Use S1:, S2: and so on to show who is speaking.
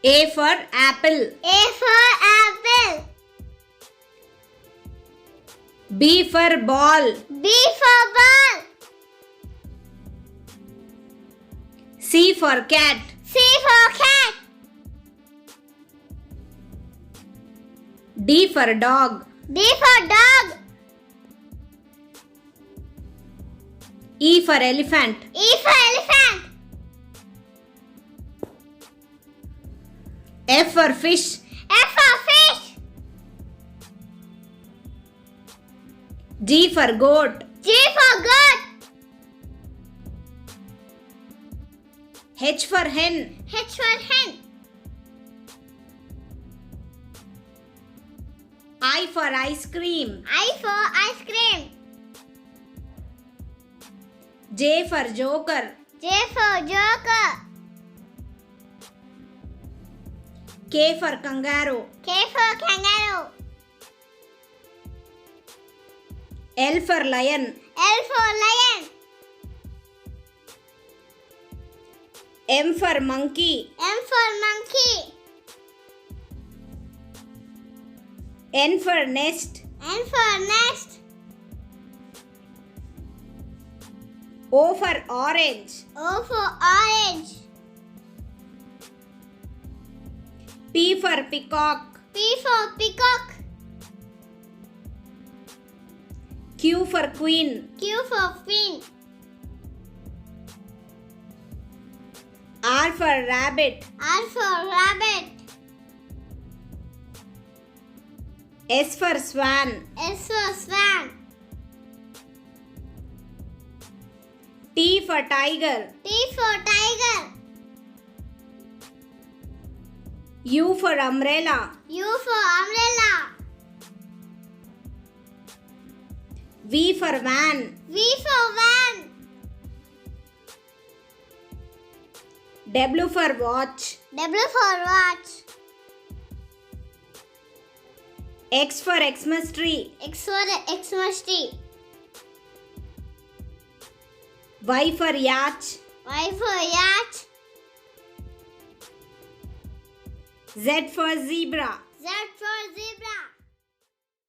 S1: A for apple.
S2: A for apple.
S1: B for ball.
S2: B for ball.
S1: C for cat.
S2: C for cat.
S1: D for dog.
S2: D for dog.
S1: E for elephant.
S2: E for elephant.
S1: F for fish.
S2: F for fish.
S1: G for goat.
S2: G for goat.
S1: H for hen.
S2: H for hen.
S1: I for ice cream.
S2: I for ice cream.
S1: J for joker.
S2: J for joker.
S1: K for kangaroo.
S2: K for kangaroo.
S1: L for lion.
S2: L for lion.
S1: M for monkey.
S2: M for monkey.
S1: N for nest.
S2: N for nest.
S1: O for orange.
S2: O for orange.
S1: P for peacock.
S2: P for peacock.
S1: Q for queen.
S2: Q for queen.
S1: R for rabbit.
S2: R for rabbit.
S1: S for swan.
S2: S for swan.
S1: T for tiger.
S2: T for tiger.
S1: U for umbrella.
S2: U for umbrella.
S1: V for van.
S2: V for van.
S1: W for watch.
S2: W for watch.
S1: X for Xmas tree.
S2: X for Xmas tree.
S1: Y for yacht.
S2: Y for yacht.
S1: Z for zebra.
S2: Z for zebra.